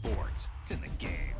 sports. It's in the game.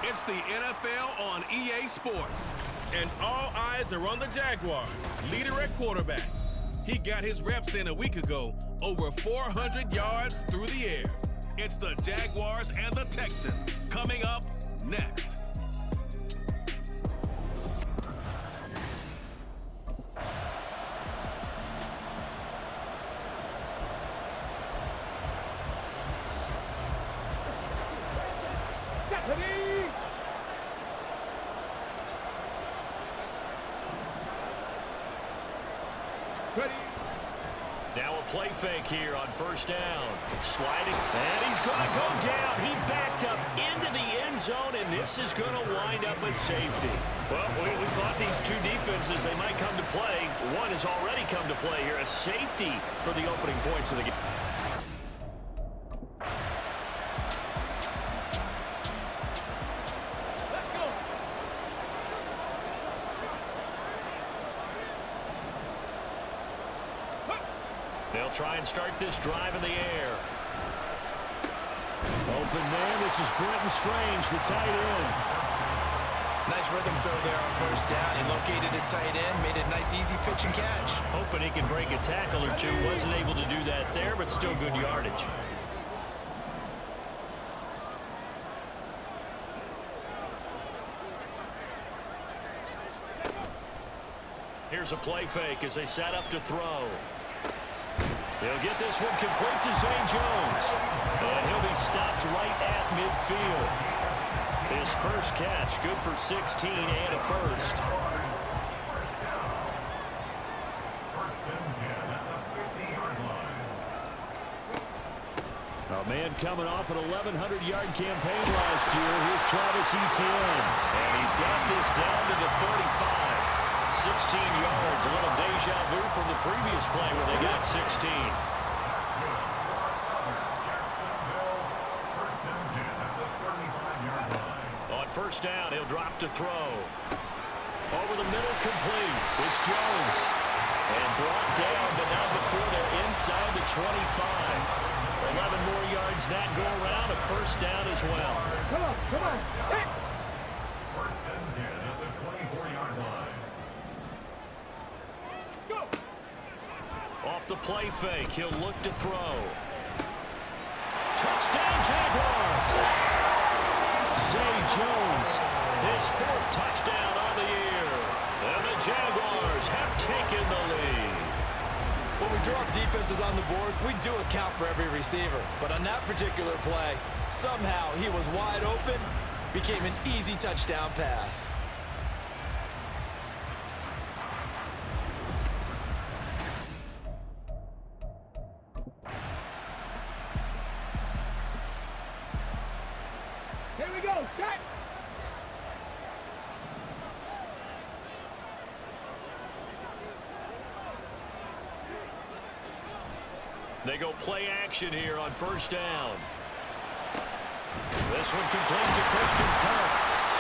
It's the NFL on EA Sports. And all eyes are on the Jaguars, leader at quarterback. He got his reps in a week ago, over 400 yards through the air. It's the Jaguars and the Texans coming up next. Now a play fake here on first down. Sliding, and he's going to go down. He backed up into the end zone, and this is going to wind up a safety. Well, we thought these two defenses, they might come to play. One has already come to play here. A safety for the opening points of the game. They'll try and start this drive in the air. Open man, this is Brenton Strange, the tight end. Nice rhythm throw there on first down. He located his tight end, made a nice easy pitch and catch. Hoping he can break a tackle or two. Wasn't able to do that there, but still good yardage. Here's a play fake as they set up to throw. He'll get this one complete to Zay Jones. And he'll be stopped right at midfield. His first catch, good for 16 and a first. A man coming off an 1,100-yard campaign last year. Here's Travis Etienne. And he's got this down to the 35. 16 yards, a little deja vu from the previous play where they got 16. On first down, he'll drop to throw. Over the middle, complete. It's Jones. And brought down, but not before they're inside the 25. 11 more yards that go around, a first down as well. Come on. Hey. First and 10 at the 24-yard line. Off the play fake, he'll look to throw. Touchdown, Jaguars! Zay Jones, his fourth touchdown on the year. And the Jaguars have taken the lead. When we drop defenses on the board, we do account for every receiver. But on that particular play, somehow he was wide open, became an easy touchdown pass. Here we go. Set. They go play action here on first down. This one complete to Christian Kirk.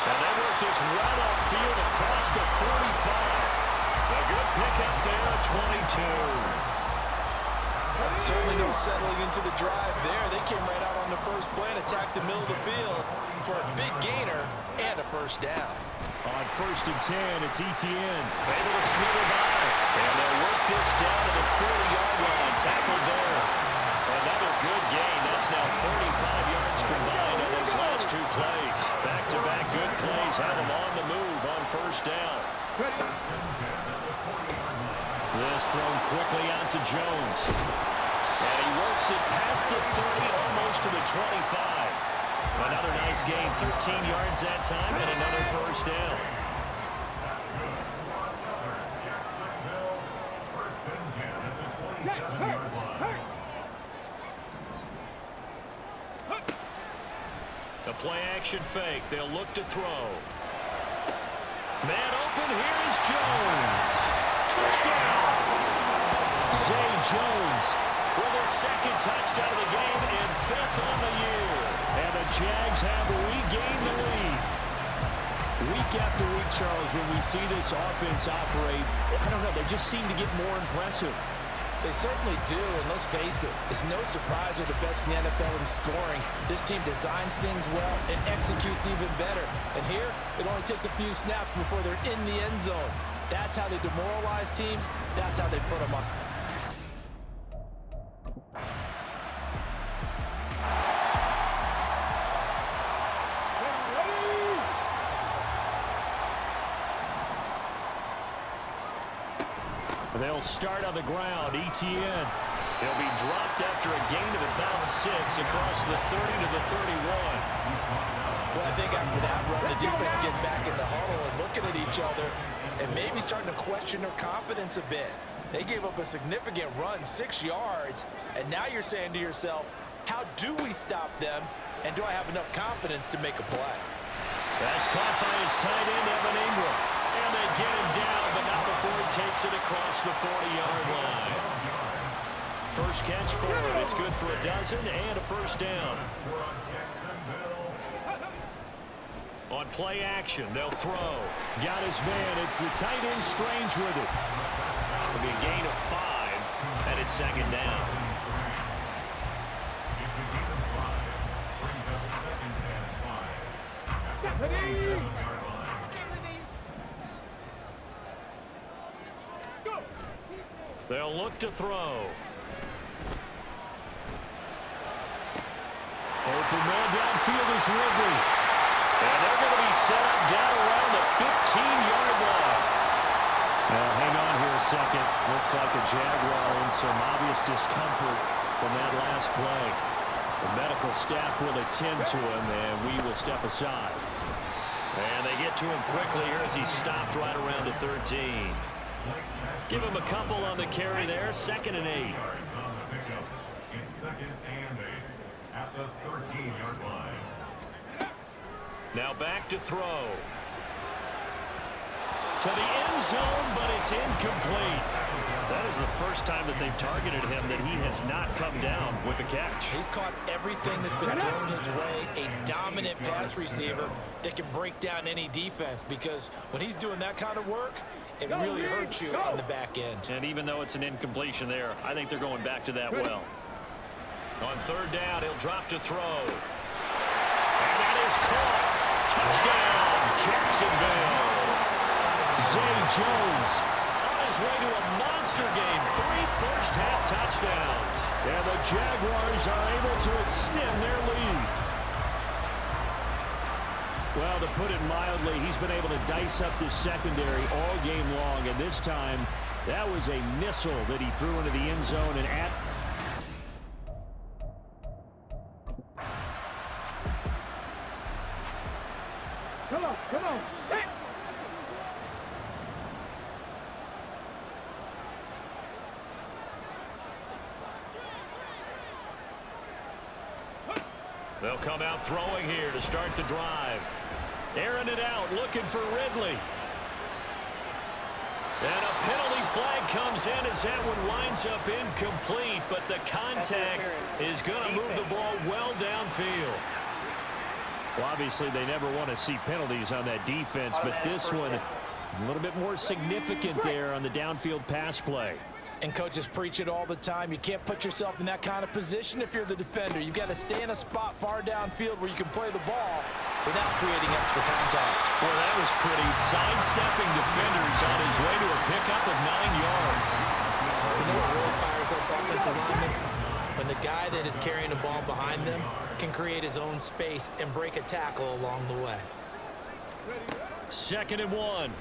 And they work this right upfield across the 45. A good pick up there at 22. Certainly no settling into the drive there. They came right out on the first play and attacked the middle of the field for a big gainer and a first down. On first and 10, it's Etienne. Able to slither by. And they'll work this down to the 40-yard line. Tackled there. Another good gain. That's now 35 yards combined on those last two plays. Back-to-back good plays have them on the move on first down. This thrown quickly out to Jones. And he works it past the 30, almost to the 25. Another nice gain, 13 yards that time, and another first down. First and 10 at the 27-yard line. The play-action fake. They'll look to throw. Man open. Here is Jones. Touchdown! Zay Jones with their second touchdown of the game and fifth on the year. And the Jags have regained the lead. Week after week, Charles, when we see this offense operate, I don't know, they just seem to get more impressive. They certainly do, and let's face it, it's no surprise they're the best in the NFL in scoring. This team designs things well and executes even better. And here, it only takes a few snaps before they're in the end zone. That's how they demoralize teams. That's how they put them on. They'll start on the ground. Etienne. He'll be dropped after a gain of about 6 across the 30 to the 31. Well, I think after that run, the defense getting back in the huddle and looking at each other and maybe starting to question their confidence a bit. They gave up a significant run, 6 yards, and now you're saying to yourself, how do we stop them, and do I have enough confidence to make a play? That's caught by his tight end, Evan Ingram. And they get him down, but not before he takes it across the 40-yard line. First catch for him. It's good for a dozen and a first down. On play action, they'll throw. Got his man. It's the tight end Strange with it. It'll be a gain of 5, and it's second down. They'll look to throw. Open man downfield is Ridley. And they're going to be set up down around the 15-yard line. Now, hang on here a second. Looks like a Jaguar in some obvious discomfort from that last play. The medical staff will attend to him, and we will step aside. And they get to him quickly here as he stopped right around the 13. Give him a couple on the carry there. 2nd and 8. It's 2nd and 8 at the 13-yard line. Now back to throw. To the end zone, but it's incomplete. That is the first time that they've targeted him that he has not come down with a catch. He's caught everything that's been thrown his way. A dominant pass receiver that can break down any defense, because when he's doing that kind of work, it really hurts you on the back end. And even though it's an incompletion there, I think they're going back to that well. On 3rd down, he'll drop to throw. And that is caught. Touchdown, Jacksonville. Zay Jones on his way to a monster game. 3 first-half touchdowns. And the Jaguars are able to extend their lead. Well, to put it mildly, he's been able to dice up this secondary all game long. And this time, that was a missile that he threw into the end zone and at. Come on, come on. Hey. They'll come out throwing here to start the drive. Airing it out, looking for Ridley. And a penalty flag comes in as that one winds up incomplete, but the contact is going to move the ball well downfield. Well, obviously, they never want to see penalties on that defense, but this one a little bit more significant there on the downfield pass play. And coaches preach it all the time. You can't put yourself in that kind of position if you're the defender. You've got to stay in a spot far downfield where you can play the ball without creating extra contact. Well, that was pretty. Sidestepping defenders on his way to a pickup of 9 yards. You know what really fires up offensive linemen? When the guy that is carrying the ball behind them can create his own space and break a tackle along the way. 2nd and 1.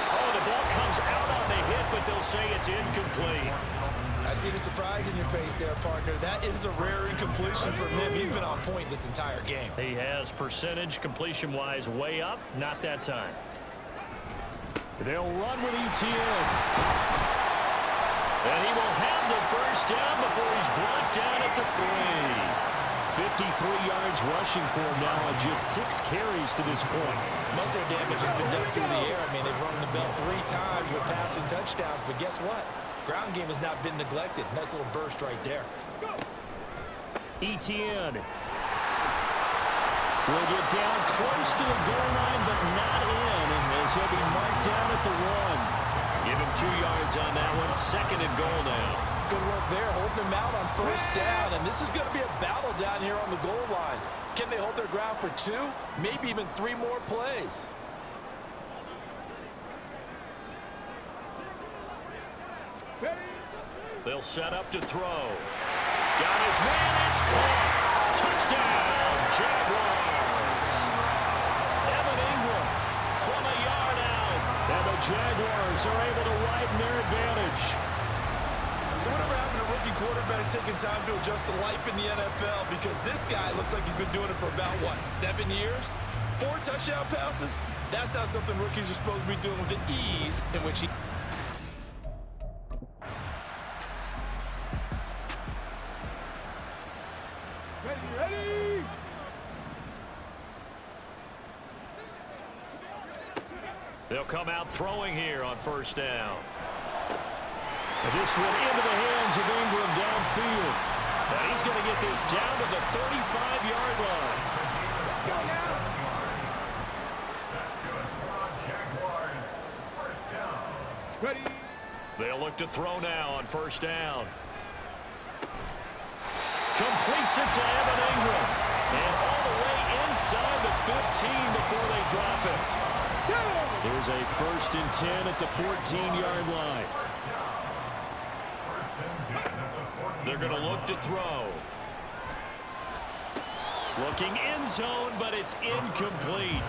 Oh, the ball comes out on the hit, but they'll say it's incomplete. I see the surprise in your face there, partner. That is a rare incompletion from him. He's been on point this entire game. He has percentage completion-wise way up, not that time. They'll run with Etienne. And he will have the first down before he's brought down at the 3. 53 yards rushing for him now on just 6 carries to this point. Muscle damage has been done through the air. I mean, they've rung the bell 3 times with passing touchdowns, but guess what? Ground game has not been neglected. Nice little burst right there. Etienne will get down close to the goal line, but not in, as he'll be marked down at the 1. Give him 2 yards on that one. 2nd and goal now. Good work there, holding them out on first down. And this is going to be a battle down here on the goal line. Can they hold their ground for 2, maybe even 3 more plays? They'll set up to throw. Got his man. It's caught. Touchdown, Jaguars. Evan Ingram from a yard out. And the Jaguars are able to widen their advantage. So whatever happened to rookie quarterbacks taking time to adjust to life in the NFL? Because this guy looks like he's been doing it for about, 7 years? 4 touchdown passes? That's not something rookies are supposed to be doing with the ease in which he... Ready! They'll come out throwing here on first down. This one into the hands of Ingram downfield. And he's going to get this down to the 35-yard line. Jaguars, first down. Ready! They'll look to throw now on first down. Completes it to Evan Ingram. And all the way inside the 15 before they drop it. Here's a 1st and 10 at the 14-yard line. They're going to look to throw. Looking end zone, but it's incomplete.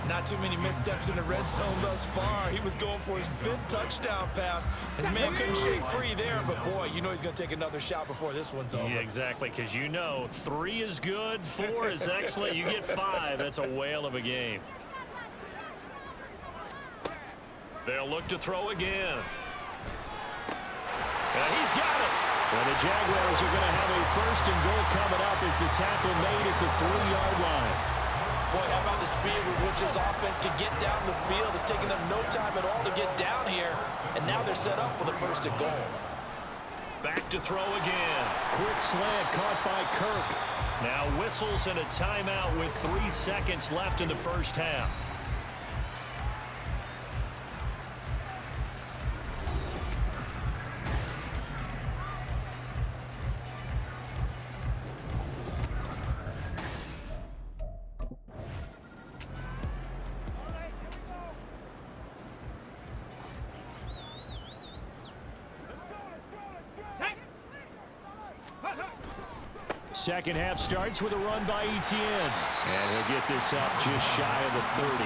Not too many missteps in the red zone thus far. He was going for his 5th touchdown pass. His man couldn't shake free there, but boy, you know he's going to take another shot before this one's over. Yeah, exactly, because 3 is good, 4 is excellent. You get 5, that's a whale of a game. They'll look to throw again. And he's got it. Well, the Jaguars are going to have a 1st and goal coming up as the tackle made at the 3-yard line. Boy, how about the speed with which his offense can get down the field? It's taking them no time at all to get down here. And now they're set up with a 1st and goal. Back to throw again. Quick slant caught by Kirk. Now whistles and a timeout with 3 seconds left in the first half. Second half starts with a run by Etienne. And he'll get this up just shy of the 30.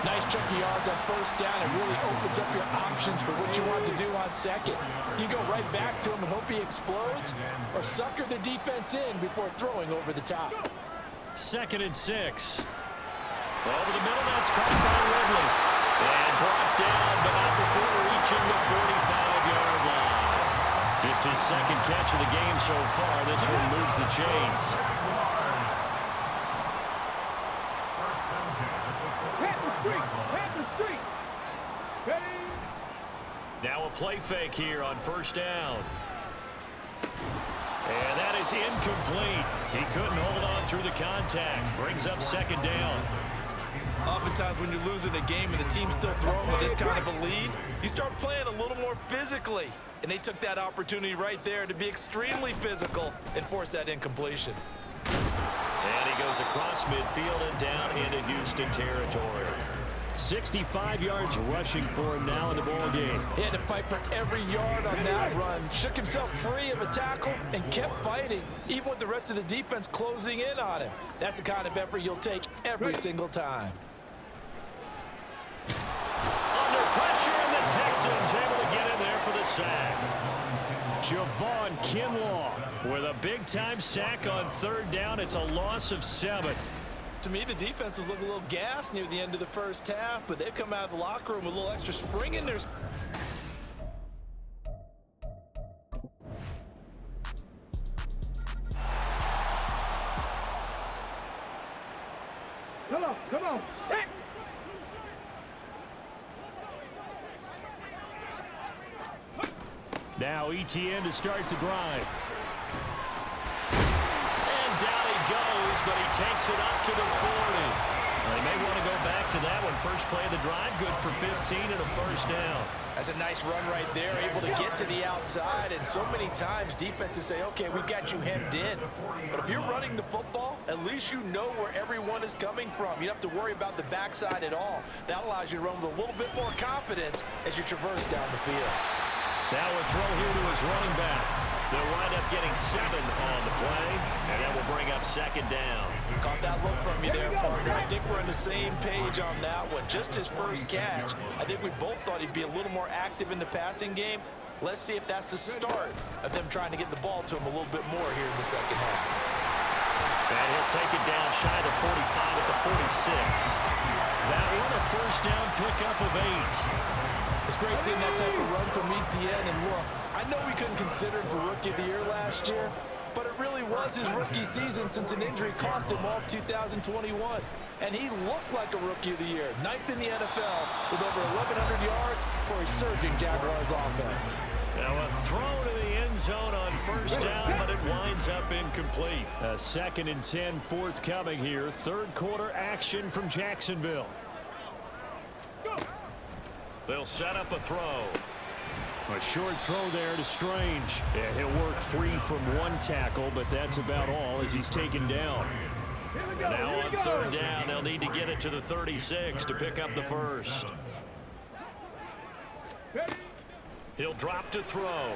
Nice chunky yards on first down. It really opens up your options for what you want to do on second. You go right back to him and hope he explodes, or sucker the defense in before throwing over the top. 2nd and 6. Over the middle, that's caught by Ridley. And brought down, but not before reaching the 45-yard line. Just his 2nd catch of the game so far. This one moves the chains. Hit the street! Ready! Now a play fake here on first down. And that is incomplete. He couldn't hold on through the contact. Brings up 2nd down. Oftentimes when you're losing a game and the team's still throwing with this kind of a lead, you start playing a little more physically. And they took that opportunity right there to be extremely physical and force that incompletion. And he goes across midfield and down into Houston territory. 65 yards rushing for him now in the ball game. He had to fight for every yard on that run. Shook himself free of a tackle and kept fighting, even with the rest of the defense closing in on him. That's the kind of effort you'll take every single time. Under pressure, and the Texans able to get in there for the sack. Javon Kinlaw with a big-time sack on 3rd down. It's a loss of 7. To me, the defense was looking a little gassed near the end of the first half, but they've come out of the locker room with a little extra spring in their... Come on! Hit! Now Etienne to start the drive. And down he goes, but he takes it up to the 40. Well, they may want to go back to that one. First play of the drive, good for 15 and a first down. That's a nice run right there, able to get to the outside. And so many times defenses say, okay, we've got you hemmed in. But if you're running the football, at least you know where everyone is coming from. You don't have to worry about the backside at all. That allows you to run with a little bit more confidence as you traverse down the field. Now a throw here to his running back. They'll wind up getting 7 on the play, and that will bring up second down. Caught that look from you there, partner. I think we're on the same page on that one. Just his first catch. I think we both thought he'd be a little more active in the passing game. Let's see if that's the start of them trying to get the ball to him a little bit more here in the second half. And he'll take it down shy of the 45 at the 46. That one a first down pickup of 8. It's great seeing that type of run from Etienne. And look, I know we couldn't consider him for Rookie of the Year last year, but it really was his rookie season since an injury cost him all of 2021. And he looked like a Rookie of the Year, 9th in the NFL with over 1,100 yards for a surging Jaguars offense. Now a throw to the end zone on first down, but it winds up incomplete. A 2nd and 10 forthcoming here. Third quarter action from Jacksonville. They'll set up a throw. A short throw there to Strange. Yeah, he'll work free from one tackle, but that's about all as he's taken down. Now on third down, they'll need to get it to the 36 to pick up the first. He'll drop to throw.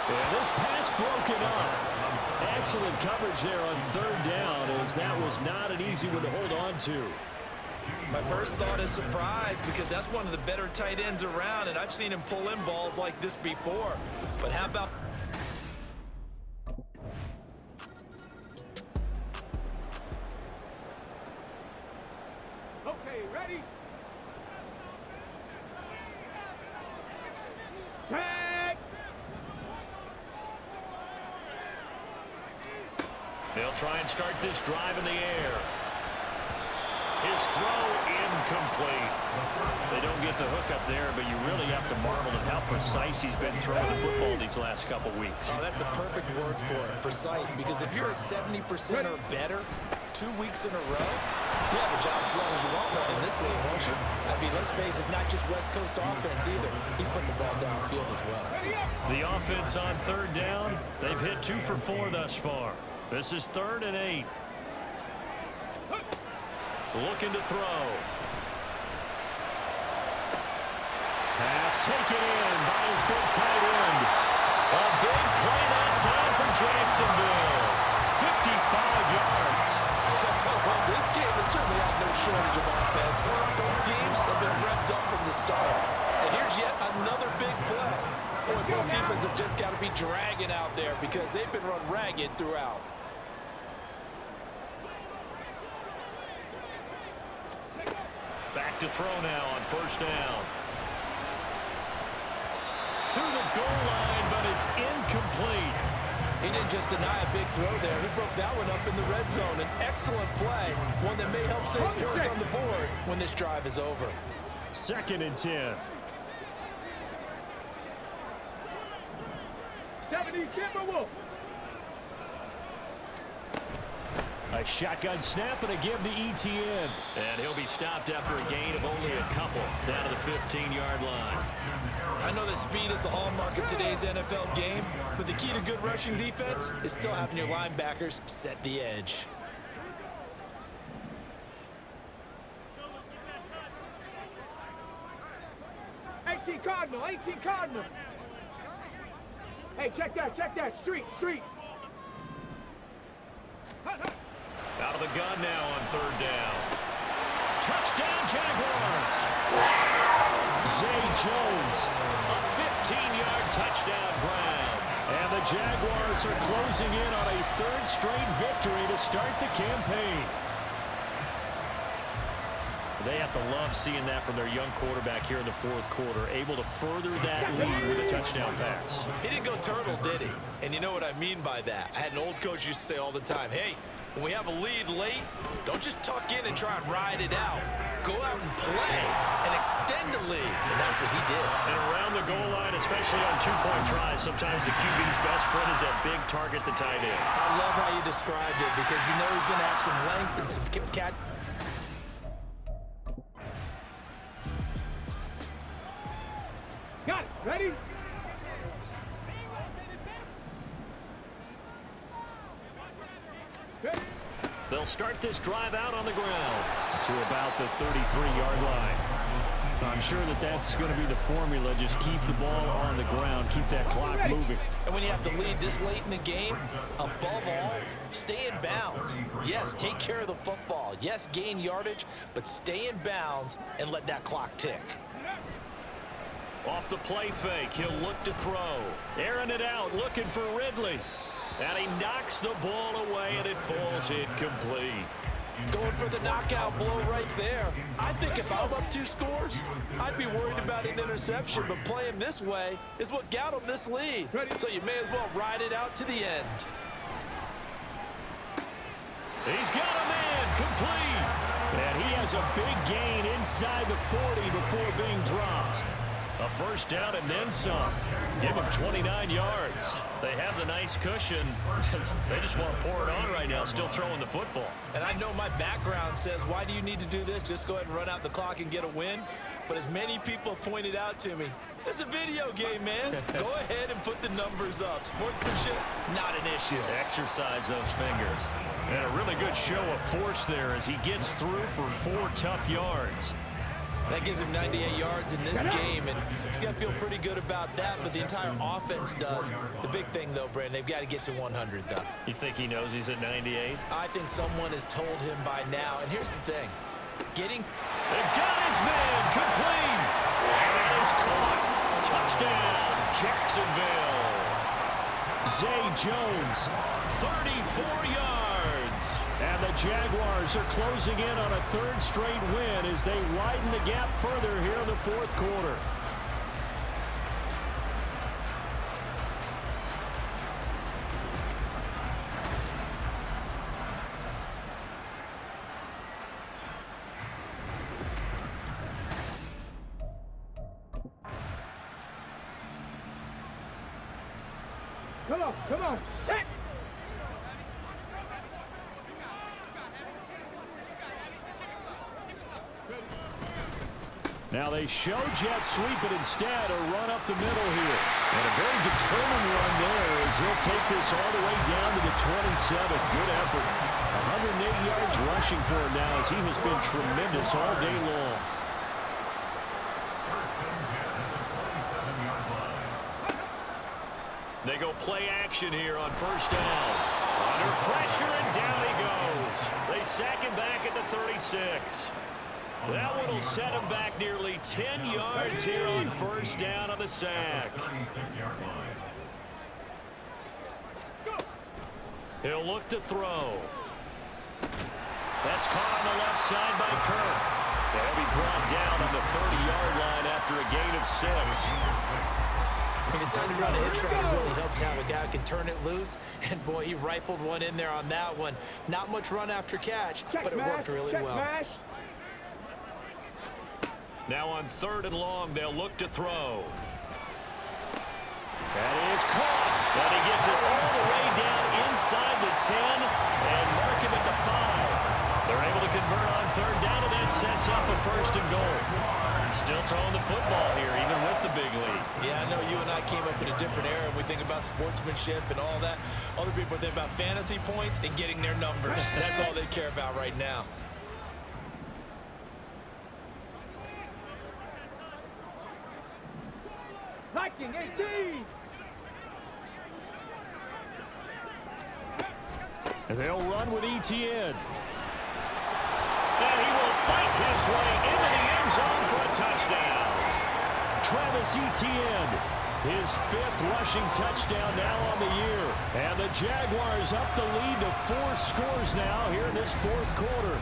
And this pass broken up. Excellent coverage there on third down, as that was not an easy one to hold on to. My first thought is surprise, because that's one of the better tight ends around, and I've seen him pull in balls like this before. But how about... Okay, ready? Set! They'll try and start this drive in the air. His throw incomplete. They don't get the hook up there, but you really have to marvel at how precise he's been throwing the football these last couple weeks. Oh, that's the perfect word for it, precise, because if you're at 70% or better 2 weeks in a row, you have a job as long as you want one in this league, won't you? I mean, let's face it, it's not just West Coast offense either. He's putting the ball downfield as well. The offense on third down, they've hit 2 for 4 thus far. This is 3rd and 8. Looking to throw. Pass taken in by his big tight end. A big play that time for Jacksonville. 55 yards. Well, this game has certainly had no shortage of offense. Both teams have been revved up from the start. And here's yet another big play. Boy, both defenses have just got to be dragging out there because they've been run ragged throughout. Back to throw now on first down. To the goal line, but it's incomplete. He didn't just deny a big throw there. He broke that one up in the red zone. An excellent play, one that may help save points on the board when this drive is over. 2nd and 10. 70 Timberwolves. A shotgun snap and a give to Etienne. And he'll be stopped after a gain of only a couple down to the 15-yard line. I know that speed is the hallmark of today's NFL game, but the key to good rushing defense is still having your linebackers set the edge. Cardinal, 18 Cardinal. Hey, check that, street. Out of the gun now on third down. Touchdown, Jaguars. Zay Jones, a 15-yard touchdown grab. And the Jaguars are closing in on a 3rd straight victory to start the campaign. They have to love seeing that from their young quarterback here in the 4th quarter, able to further that lead with a touchdown pass. He didn't go turtle, did he? And you know what I mean by that. I had an old coach used to say all the time, hey, when we have a lead late, don't just tuck in and try and ride it out. Go out and play and extend the lead. And that's what he did. And around the goal line, especially on 2-point tries, sometimes the QB's best friend is that big target, the tight end. I love how you described it because you know he's going to have some length and some catch. Ready? Ready? They'll start this drive out on the ground to about the 33-yard line. I'm sure that's going to be the formula. Just keep the ball on the ground. Keep that clock moving. And when you have the lead this late in the game, above all, stay in bounds. Yes, take care of the football. Yes, gain yardage, but stay in bounds and let that clock tick. Off the play fake, he'll look to throw. Airing it out, looking for Ridley. And he knocks the ball away, and it falls incomplete. Going for the knockout blow right there. I think if I'm up 2 scores, I'd be worried about an interception, but playing this way is what got him this lead. So you may as well ride it out to the end. He's got a man, complete. And he has a big gain inside the 40 before being dropped. A first down and then some. Give him 29 yards. They have the nice cushion. They just want to pour it on right now, still throwing the football. And I know my background says, why do you need to do this? Just go ahead and run out the clock and get a win. But as many people pointed out to me, it's a video game, man. Go ahead and put the numbers up. Sportsmanship, not an issue. Exercise those fingers. And a really good show of force there as he gets through for 4 tough yards. That gives him 98 yards in this game, and he's got to feel pretty good about that, but the entire offense does. The big thing, though, Brandon, they've got to get to 100, though. You think he knows he's at 98? I think someone has told him by now, and here's the thing. They've got his man, complete, and that is caught. Touchdown, Jacksonville. Zay Jones, 34 yards. And the Jaguars are closing in on a 3rd straight win as they widen the gap further here in the 4th quarter. Come on, set! Now they show jet sweep, but instead a run up the middle here. And a very determined run there as he'll take this all the way down to the 27. Good effort. 108 yards rushing for him now as he has been tremendous all day long. They go play action here on first down. Under pressure, and down he goes. They sack him back at the 36. That one will set him back nearly 10 yards here on first down on the sack. He'll look to throw. That's caught on the left side by Kirk. They'll be brought down on the 30-yard line after a gain of 6. He decided to run a hitch route. It really helped to have a guy who can turn it loose. And, boy, he rifled one in there on that one. Not much run after catch, but it worked really well. Now on 3rd and long, they'll look to throw. That is caught. But he gets it all the way down inside the 10 and mark him at the 5. They're able to convert on 3rd down, and that sets up a 1st and goal. Still throwing the football here, even with the big lead. Yeah, I know you and I came up in a different era, and we think about sportsmanship and all that. Other people think about fantasy points and getting their numbers. That's all they care about right now. Hiking 18. And they'll run with ETN. And he will fight his way into the end zone for a touchdown. Travis Etienne, his 5th rushing touchdown now on the year. And the Jaguars up the lead to 4 scores now here in this 4th quarter.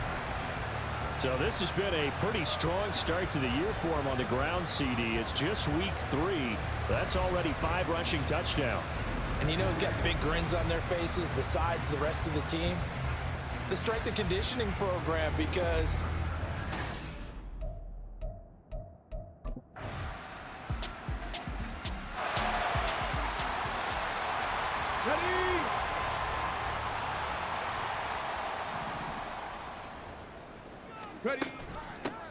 So this has been a pretty strong start to the year for him on the ground, CD. It's just week 3. That's already 5 rushing touchdowns. And you know he's got big grins on their faces besides the rest of the team. The strength and conditioning program, because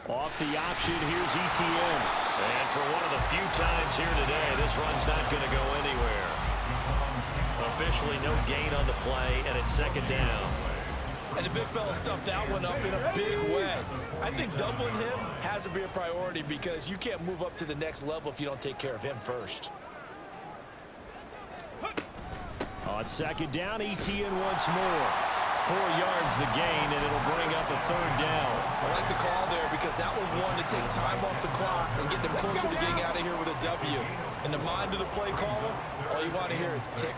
Off off the option. Here's ETN. And for one of the few times here today, this run's not going to go anywhere. Officially no gain on the play, and it's second down. And the big fella stuffed that one up in a big way. I think doubling him has to be a priority because you can't move up to the next level if you don't take care of him first. On second down, ETN once more. 4 yards the gain, and it'll bring up a third down. I like the call there because that was one to take time off the clock and get them closer to getting out of here with a W. In the mind of the play caller, all you want to hear is tick,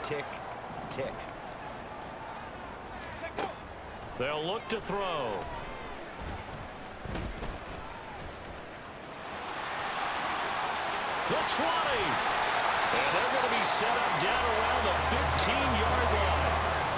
tick, tick. They'll look to throw. The 20. And they're going to be set up down around the 15-yard line.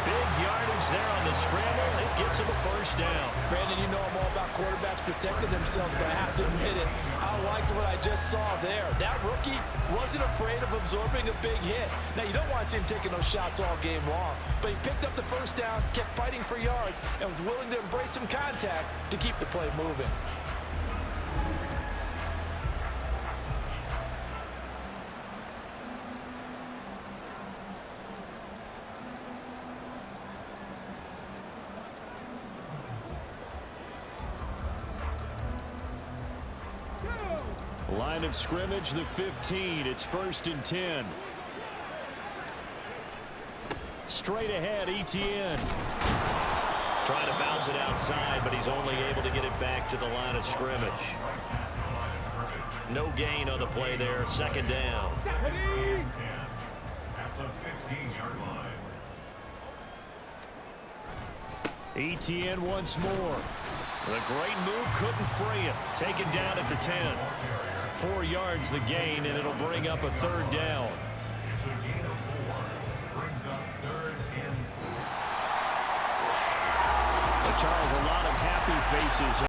Big yardage there on the scramble. It gets him a first down. Brandon, you know I'm all about quarterbacks protecting themselves, but I have to admit it. I liked what I just saw there. That rookie wasn't afraid of absorbing a big hit. Now, you don't want to see him taking those shots all game long, but he picked up the first down, kept fighting for yards, and was willing to embrace some contact to keep the play moving. Line of scrimmage, the 15. It's 1st and 10. Straight ahead, ETN. Trying to bounce it outside, but he's only able to get it back to the line of scrimmage. No gain on the play there. Second down. At the 15-yard line. ETN once more. The great move couldn't free him. Taken down at the 10. 4 yards the gain, and it'll bring up a third down. It's a gain of 4. Brings up 3rd and 6. Charles, a lot of happy faces